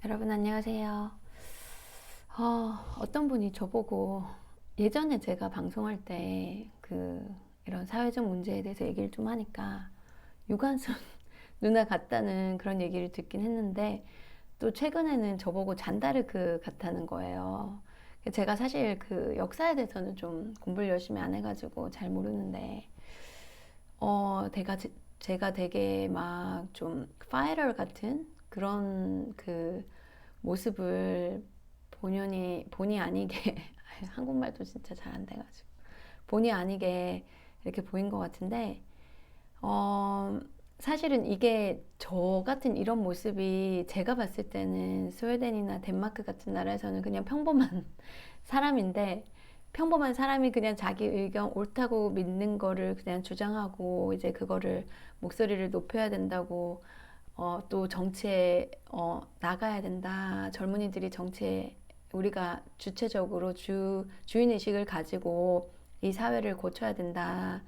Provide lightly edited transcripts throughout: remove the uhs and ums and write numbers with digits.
여러분 안녕하세요. 어떤 분이 저보고 예전에 제가 방송할 때 이런 사회적 문제에 대해서 얘기를 좀 하니까 유관순 누나 같다는 그런 얘기를 듣긴 했는데, 또 최근에는 저보고 잔다르크 같다는 거예요. 제가 사실 그 역사에 대해서는 좀 공부를 열심히 안 해가지고 잘 모르는데, 제가 되게 막 좀 파이터 같은 그런 모습을 본의 아니게 한국말도 진짜 잘 안 돼가지고 본의 아니게 이렇게 보인 것 같은데, 어, 사실은 이게 저 같은 이런 모습이 제가 봤을 때는 스웨덴이나 덴마크 같은 나라에서는 그냥 평범한 사람인데, 평범한 사람이 그냥 자기 의견 옳다고 믿는 거를 그냥 주장하고 이제 그거를 목소리를 높여야 된다고, 또 정치에 나가야 된다. 젊은이들이 정치에 우리가 주체적으로 주인의식을 가지고 이 사회를 고쳐야 된다.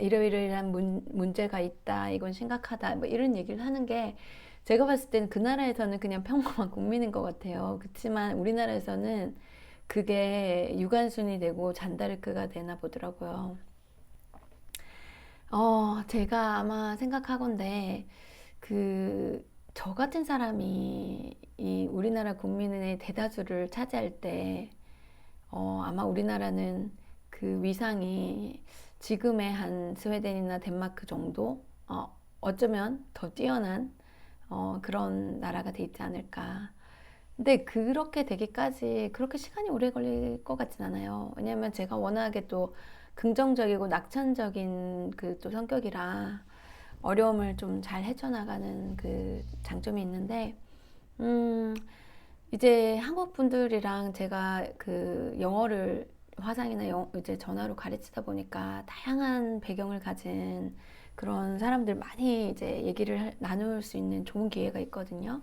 이러이러한 문제가 있다. 이건 심각하다. 뭐 이런 얘기를 하는 게 제가 봤을 때는 그 나라에서는 그냥 평범한 국민인 것 같아요. 그렇지만 우리나라에서는 그게 유관순이 되고 잔다르크가 되나 보더라고요. 제가 아마 생각하건데, 저 같은 사람이 이 우리나라 국민의 대다수를 차지할 때, 아마 우리나라는 그 위상이 지금의 한 스웨덴이나 덴마크 정도, 어쩌면 더 뛰어난, 그런 나라가 돼 있지 않을까. 근데 그렇게 되기까지 그렇게 시간이 오래 걸릴 것 같진 않아요. 왜냐면 제가 워낙에 또 긍정적이고 낙천적인 그 또 성격이라 어려움을 좀 잘 헤쳐나가는 그 장점이 있는데, 음, 이제 한국 분들이랑 제가 그 영어를 화상이나 이제 전화로 가르치다 보니까 다양한 배경을 가진 그런 사람들 많이 이제 나눌 수 있는 좋은 기회가 있거든요.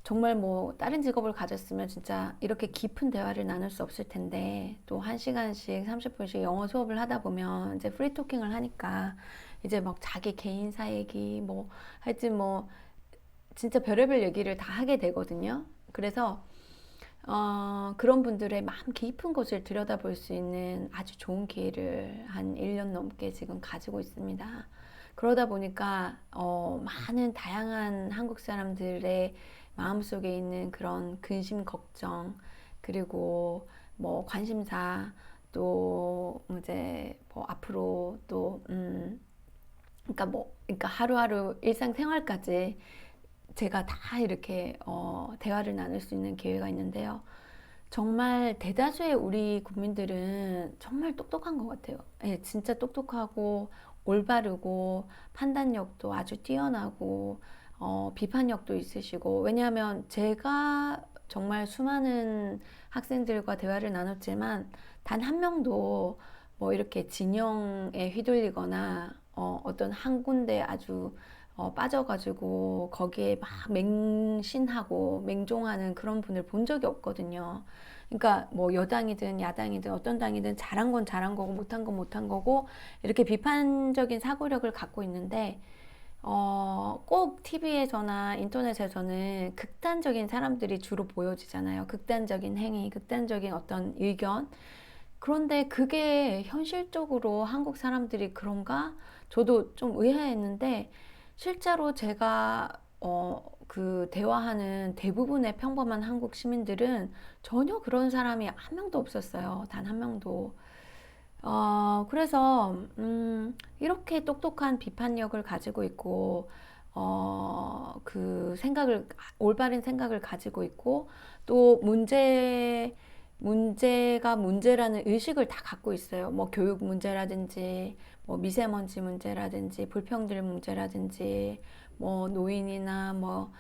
정말 뭐 다른 직업을 가졌으면 진짜 이렇게 깊은 대화를 나눌 수 없을 텐데, 또 1시간씩 30분씩 영어 수업을 하다 보면 이제 프리토킹을 하니까 이제 막 자기 개인사 얘기 뭐 하여튼 뭐 진짜 별의별 얘기를 다 하게 되거든요. 그래서 그런 분들의 마음 깊은 곳을 들여다볼 수 있는 아주 좋은 기회를 한 1년 넘게 지금 가지고 있습니다. 그러다 보니까 많은 다양한 한국 사람들의 마음속에 있는 그런 근심, 걱정, 그리고 뭐 관심사, 또 이제 뭐 앞으로 또 그러니까 하루하루 일상생활까지 제가 다 이렇게 대화를 나눌 수 있는 기회가 있는데요. 정말 대다수의 우리 국민들은 정말 똑똑한 것 같아요. 예, 진짜 똑똑하고 올바르고 판단력도 아주 뛰어나고 비판력도 있으시고. 왜냐하면 제가 정말 수많은 학생들과 대화를 나눴지만 단 한 명도 뭐 이렇게 진영에 휘둘리거나 어떤 한 군데 아주 빠져가지고 거기에 막 맹신하고 맹종하는 그런 분을 본 적이 없거든요. 그러니까 뭐 여당이든 야당이든 어떤 당이든 잘한 건 잘한 거고 못한 건 못한 거고 이렇게 비판적인 사고력을 갖고 있는데, 꼭 TV에서나 인터넷에서는 극단적인 사람들이 주로 보여지잖아요. 극단적인 행위, 극단적인 어떤 의견. 그런데 그게 현실적으로 한국 사람들이 그런가? 저도 좀 의아했는데, 실제로 제가 대화하는 대부분의 평범한 한국 시민들은 전혀 그런 사람이 한 명도 없었어요. 단 한 명도. 그래서 이렇게 똑똑한 비판력을 가지고 있고, 올바른 생각을 가지고 있고, 또 문제가 문제라는 의식을 다 갖고 있어요. 뭐 교육 문제라든지, 뭐 미세먼지 문제라든지, 불평등 문제라든지, 뭐 노인이나 뭐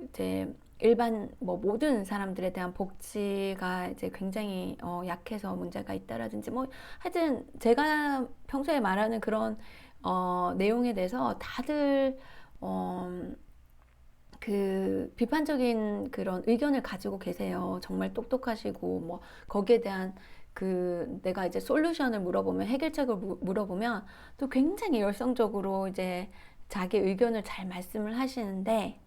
이제 일반 뭐 모든 사람들에 대한 복지가 이제 굉장히 약해서 문제가 있다라든지, 뭐 하여튼 제가 평소에 말하는 그런 내용에 대해서 다들 어, 비판적인 그런 의견을 가지고 계세요. 정말 똑똑하시고, 뭐, 거기에 대한 내가 이제 솔루션을 물어보면, 해결책을 물어보면, 또 굉장히 열성적으로 이제 자기 의견을 잘 말씀을 하시는데,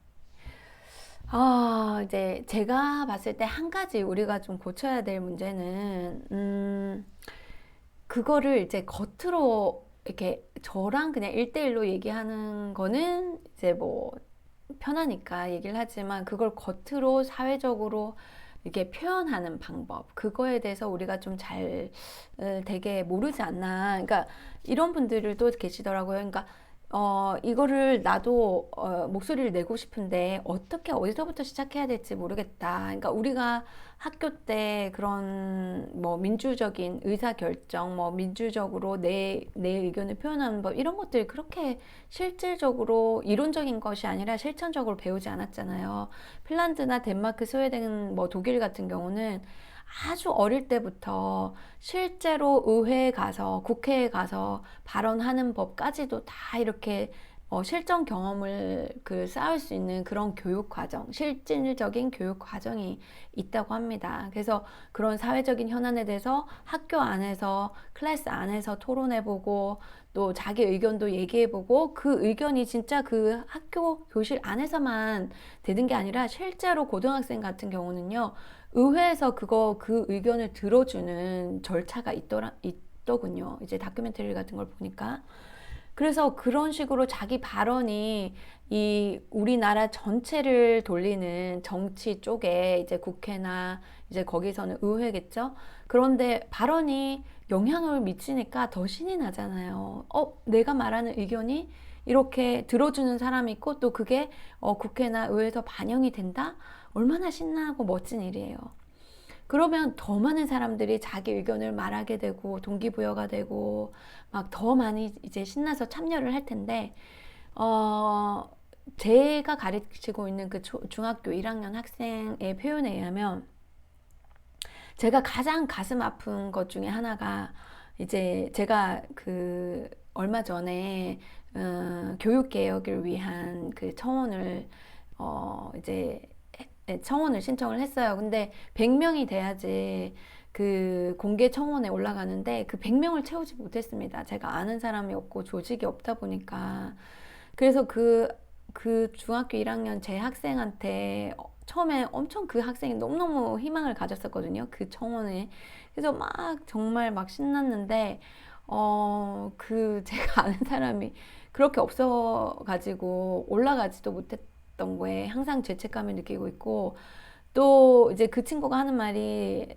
이제 제가 봤을 때 한 가지 우리가 좀 고쳐야 될 문제는, 그거를 이제 겉으로 이렇게 저랑 그냥 1대1로 얘기하는 거는 이제 뭐 편하니까 얘기를 하지만 그걸 겉으로 사회적으로 이렇게 표현하는 방법, 그거에 대해서 우리가 좀 잘 되게 모르지 않나. 그러니까 이런 분들도 계시더라고요. 그러니까 이거를 나도 목소리를 내고 싶은데 어떻게 어디서부터 시작해야 될지 모르겠다. 그러니까 우리가 학교 때 그런 뭐 민주적인 의사결정, 뭐 민주적으로 내 의견을 표현하는 법, 이런 것들이 그렇게 실질적으로 이론적인 것이 아니라 실천적으로 배우지 않았잖아요. 핀란드나 덴마크, 스웨덴, 뭐 독일 같은 경우는 아주 어릴 때부터 실제로 의회에 가서 국회에 가서 발언하는 법까지도 다 이렇게 실전 경험을 쌓을 수 있는 그런 교육 과정, 실질적인 교육 과정이 있다고 합니다. 그래서 그런 사회적인 현안에 대해서 학교 안에서, 클래스 안에서 토론해보고, 또 자기 의견도 얘기해보고, 그 의견이 진짜 그 학교 교실 안에서만 되는 게 아니라 실제로 고등학생 같은 경우는요, 의회에서 그 의견을 들어주는 절차가 있더군요. 이제 다큐멘터리 같은 걸 보니까. 그래서 그런 식으로 자기 발언이 이 우리나라 전체를 돌리는 정치 쪽에, 이제 국회나 이제 거기서는 의회겠죠. 그런데 발언이 영향을 미치니까 더 신이 나잖아요. 내가 말하는 의견이 이렇게 들어주는 사람이 있고, 또 그게 국회나 의회에서 반영이 된다? 얼마나 신나고 멋진 일이에요. 그러면 더 많은 사람들이 자기 의견을 말하게 되고 동기부여가 되고 막 더 많이 이제 신나서 참여를 할 텐데, 어, 제가 가르치고 있는 그 중학교 1학년 학생의 표현에 의하면 제가 가장 가슴 아픈 것 중에 하나가, 이제 제가 그 얼마 전에 교육 개혁을 위한 그 청원을 이제 청원을 신청을 했어요. 근데 100명이 돼야지 그 공개 청원에 올라가는데 그 100명을 채우지 못했습니다. 제가 아는 사람이 없고 조직이 없다 보니까. 그래서 그 중학교 1학년 제 학생한테 처음에 엄청 그 학생이 너무너무 희망을 가졌었거든요. 그 청원에. 그래서 막 정말 막 신났는데, 제가 아는 사람이 그렇게 없어가지고 올라가지도 못했던 거에 항상 죄책감을 느끼고 있고, 또 이제 그 친구가 하는 말이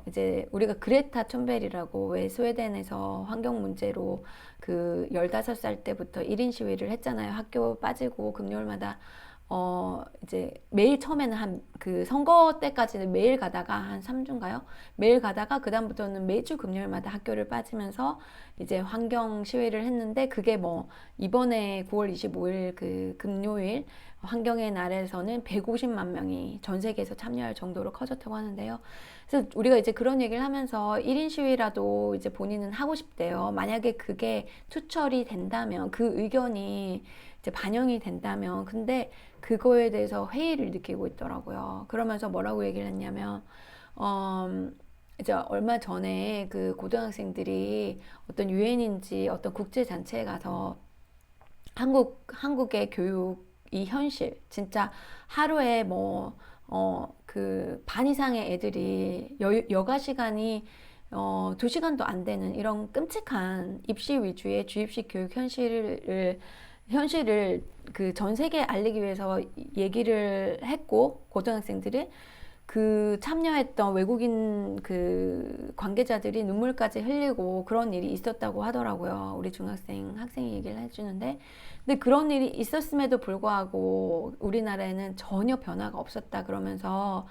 이제 우리가 그레타 툰베리라고, 왜 스웨덴에서 환경 문제로 그 15살 때부터 1인 시위를 했잖아요. 학교 빠지고 금요일마다 이제 매일, 처음에는 한 그 선거 때까지는 매일 가다가 한 3주인가요? 매일 가다가 그다음부터는 매주 금요일마다 학교를 빠지면서 이제 환경 시위를 했는데, 그게 뭐 이번에 9월 25일 그 금요일 환경의 날에서는 150만 명이 전 세계에서 참여할 정도로 커졌다고 하는데요. 그래서 우리가 이제 그런 얘기를 하면서 1인 시위라도 이제 본인은 하고 싶대요. 만약에 그게 투철이 된다면, 그 의견이 이제 반영이 된다면. 근데 그거에 대해서 회의를 느끼고 있더라고요. 그러면서 뭐라고 얘기를 했냐면, 이제 얼마 전에 그 고등학생들이 어떤 유엔인지 어떤 국제단체에 가서 한국의 교육 이 현실, 진짜 하루에 뭐 그 반 이상의 애들이 여가 시간이 2시간도 안 되는 이런 끔찍한 입시 위주의 주입식 교육 현실을 그 전 세계에 알리기 위해서 얘기를 했고, 고등학생들이 그 참여했던 외국인 그 관계자들이 눈물까지 흘리고 그런 일이 있었다고 하더라고요. 우리 학생이 얘기를 해주는데, 근데 그런 일이 있었음에도 불구하고 우리나라에는 전혀 변화가 없었다 그러면서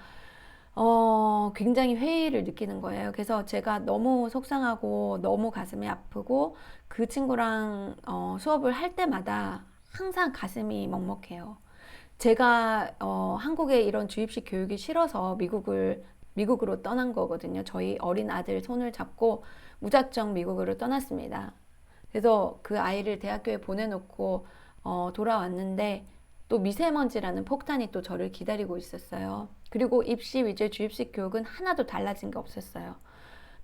굉장히 회의를 느끼는 거예요. 그래서 제가 너무 속상하고 너무 가슴이 아프고, 그 친구랑 수업을 할 때마다 항상 가슴이 먹먹해요. 제가 한국의 이런 주입식 교육이 싫어서 미국으로 떠난 거거든요. 저희 어린 아들 손을 잡고 무작정 미국으로 떠났습니다. 그래서 그 아이를 대학교에 보내놓고 돌아왔는데, 또 미세먼지라는 폭탄이 또 저를 기다리고 있었어요. 그리고 입시 위주의 주입식 교육은 하나도 달라진 게 없었어요.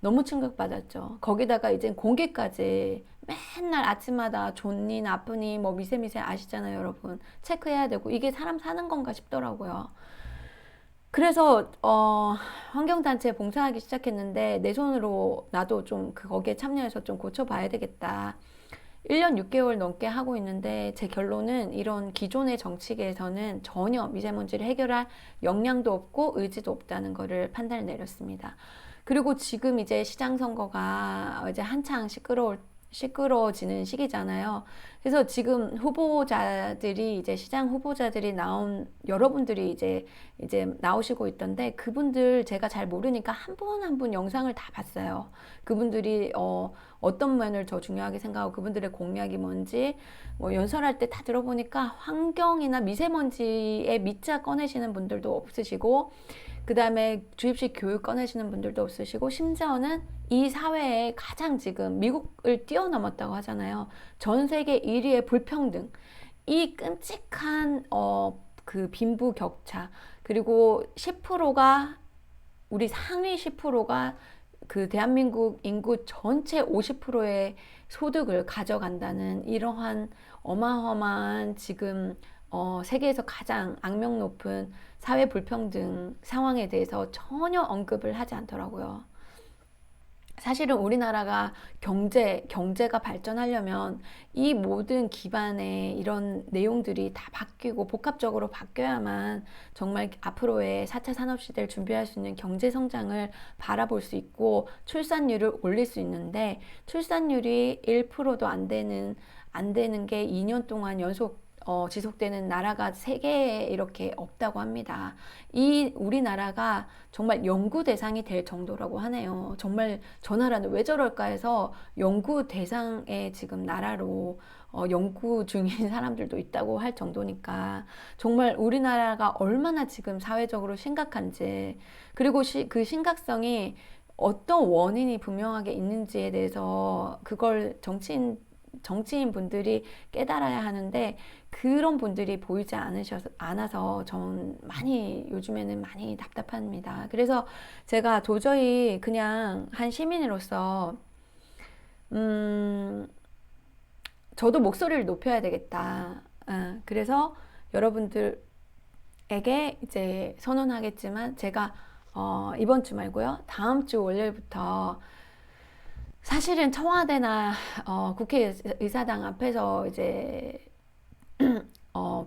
너무 충격받았죠. 거기다가 이제 공기까지 맨날 아침마다 좋니 나쁘니 뭐 미세미세 아시잖아요, 여러분. 체크해야 되고 이게 사람 사는 건가 싶더라고요. 그래서 환경단체에 봉사하기 시작했는데 내 손으로 나도 좀 거기에 참여해서 좀 고쳐봐야 되겠다. 1년 6개월 넘게 하고 있는데 제 결론은 이런 기존의 정치계에서는 전혀 미세먼지를 해결할 역량도 없고 의지도 없다는 것을 판단을 내렸습니다. 그리고 지금 이제 시장 선거가 이제 한창 시끄러워지는 시기잖아요. 그래서 지금 후보자들이 이제 시장 후보자들이 나온 여러분들이 이제 나오시고 있던데 그분들 제가 잘 모르니까 한 분 한 분 영상을 다 봤어요. 그분들이 어떤 면을 더 중요하게 생각하고 그분들의 공약이 뭔지 뭐 연설할 때 다 들어보니까 환경이나 미세먼지에 밑자 꺼내시는 분들도 없으시고 그 다음에 주입식 교육 꺼내시는 분들도 없으시고 심지어는 이 사회에 가장 지금 미국을 뛰어넘었다고 하잖아요. 전 세계 1위의 불평등. 이 끔찍한 그 빈부 격차 그리고 10%가 우리 상위 10%가 그 대한민국 인구 전체 50%의 소득을 가져간다는 이러한 어마어마한 지금 세계에서 가장 악명 높은 사회 불평등 상황에 대해서 전혀 언급을 하지 않더라고요. 사실은 우리나라가 경제가 발전하려면 이 모든 기반의 이런 내용들이 다 바뀌고 복합적으로 바뀌어야만 정말 앞으로의 4차 산업시대를 준비할 수 있는 경제 성장을 바라볼 수 있고 출산율을 올릴 수 있는데 출산율이 1%도 안 되는 게 2년 동안 연속 지속되는 나라가 세계에 이렇게 없다고 합니다. 이 우리나라가 정말 연구 대상이 될 정도라고 하네요. 정말 저 나라는 왜 저럴까 해서 연구 대상의 지금 나라로 연구 중인 사람들도 있다고 할 정도니까 정말 우리나라가 얼마나 지금 사회적으로 심각한지 그리고 그 심각성이 어떤 원인이 분명하게 있는지에 대해서 그걸 정치인 분들이 깨달아야 하는데 그런 분들이 보이지 않아서 전 요즘에는 많이 답답합니다. 그래서 제가 도저히 그냥 한 시민으로서, 저도 목소리를 높여야 되겠다. 그래서 여러분들에게 이제 선언하겠지만 제가 이번 주 말고요. 다음 주 월요일부터 사실은 청와대나 국회의사당 앞에서 이제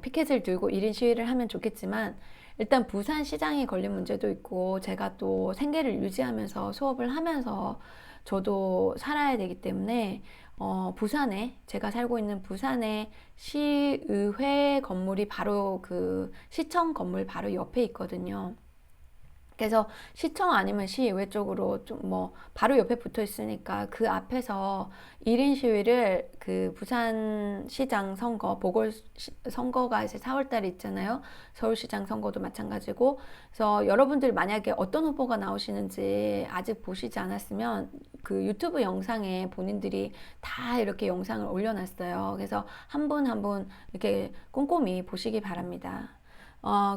피켓을 들고 1인 시위를 하면 좋겠지만 일단 부산시장이 걸린 문제도 있고 제가 또 생계를 유지하면서 수업을 하면서 저도 살아야 되기 때문에 부산에 제가 살고 있는 부산에 시의회 건물이 바로 그 시청 건물 바로 옆에 있거든요. 그래서 시청 아니면 시의회 쪽으로 좀 뭐 바로 옆에 붙어 있으니까 그 앞에서 1인 시위를 그 부산시장 선거 선거가 이제 4월 달에 있잖아요. 서울시장 선거도 마찬가지고 그래서 여러분들 만약에 어떤 후보가 나오시는지 아직 보시지 않았으면 그 유튜브 영상에 본인들이 다 이렇게 영상을 올려놨어요. 그래서 한 분 한 분 이렇게 꼼꼼히 보시기 바랍니다.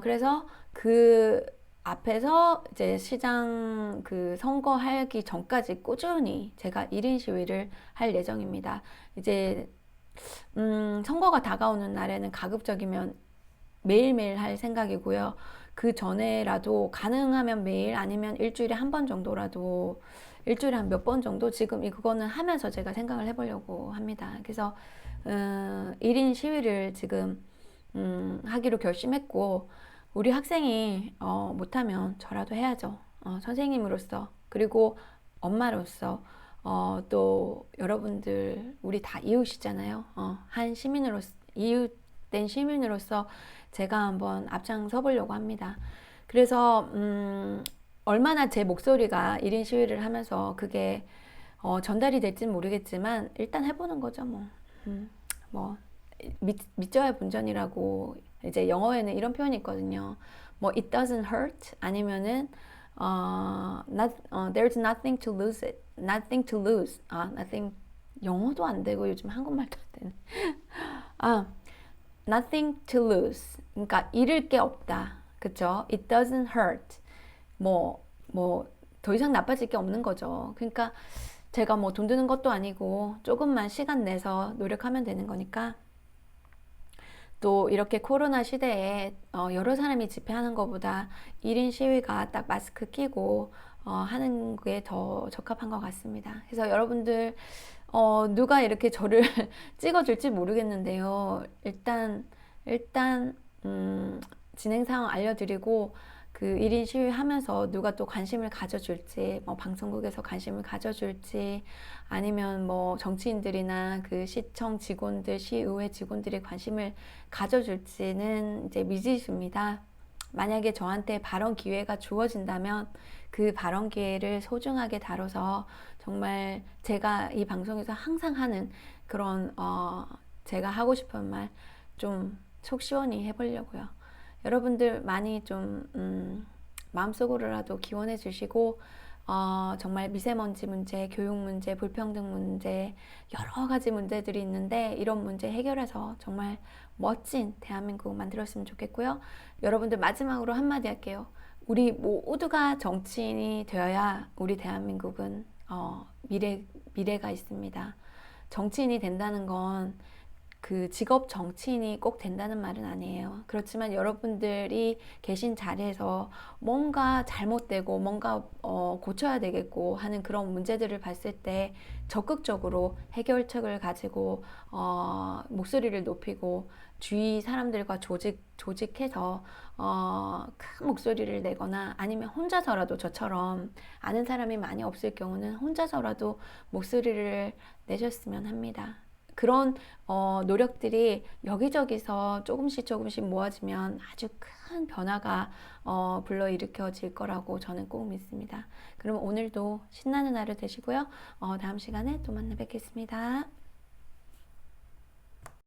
그래서 그 앞에서 이제 시장 그 선거하기 전까지 꾸준히 제가 1인 시위를 할 예정입니다. 이제 선거가 다가오는 날에는 가급적이면 매일매일 할 생각이고요. 그 전에라도 가능하면 매일 아니면 일주일에 한 번 정도라도 일주일에 한 몇 번 정도 지금 그거는 하면서 제가 생각을 해보려고 합니다. 그래서 1인 시위를 지금 하기로 결심했고 우리 학생이 못하면 저라도 해야죠. 선생님으로서 그리고 엄마로서 또 여러분들 우리 다 이웃이잖아요. 한 시민으로서 이웃된 시민으로서 제가 한번 앞장서 보려고 합니다. 그래서 얼마나 제 목소리가 1인 시위를 하면서 그게 전달이 될지는 모르겠지만 일단 해보는 거죠. 뭐 믿져야 본전이라고 이제 영어에는 이런 표현이 있거든요. 뭐 it doesn't hurt 아니면은 there's nothing to lose it, nothing to lose. nothing 영어도 안 되고 요즘 한국말도 안 되네. nothing to lose. 그러니까 잃을 게 없다. 그쵸? It doesn't hurt. 더 이상 나빠질 게 없는 거죠. 그러니까 제가 뭐 돈 드는 것도 아니고 조금만 시간 내서 노력하면 되는 거니까. 또 이렇게 코로나 시대에 여러 사람이 집회하는 것보다 1인 시위가 딱 마스크 끼고 하는 게 더 적합한 것 같습니다. 그래서 여러분들 누가 이렇게 저를 찍어줄지 모르겠는데요. 일단 진행 상황 알려드리고 그 1인 시위 하면서 누가 또 관심을 가져줄지, 뭐 방송국에서 관심을 가져줄지, 아니면 뭐 정치인들이나 그 시청 직원들, 시의회 직원들이 관심을 가져줄지는 이제 미지수입니다. 만약에 저한테 발언 기회가 주어진다면 그 발언 기회를 소중하게 다뤄서 정말 제가 이 방송에서 항상 하는 그런 제가 하고 싶은 말 좀 속 시원히 해보려고요. 여러분들 많이 좀 마음속으로라도 기원해 주시고 정말 미세먼지 문제, 교육 문제, 불평등 문제 여러 가지 문제들이 있는데 이런 문제 해결해서 정말 멋진 대한민국 만들었으면 좋겠고요. 여러분들 마지막으로 한마디 할게요. 우리 모두가 정치인이 되어야 우리 대한민국은 미래가 있습니다. 정치인이 된다는 건 그 직업 정치인이 꼭 된다는 말은 아니에요. 그렇지만 여러분들이 계신 자리에서 뭔가 잘못되고 뭔가 고쳐야 되겠고 하는 그런 문제들을 봤을 때 적극적으로 해결책을 가지고 목소리를 높이고 주위 사람들과 조직해서 큰 목소리를 내거나 아니면 혼자서라도 저처럼 아는 사람이 많이 없을 경우는 혼자서라도 목소리를 내셨으면 합니다. 그런 노력들이 여기저기서 조금씩 모아지면 아주 큰 변화가 불러일으켜질 거라고 저는 꼭 믿습니다. 그럼 오늘도 신나는 하루 되시고요. 다음 시간에 또 만나 뵙겠습니다.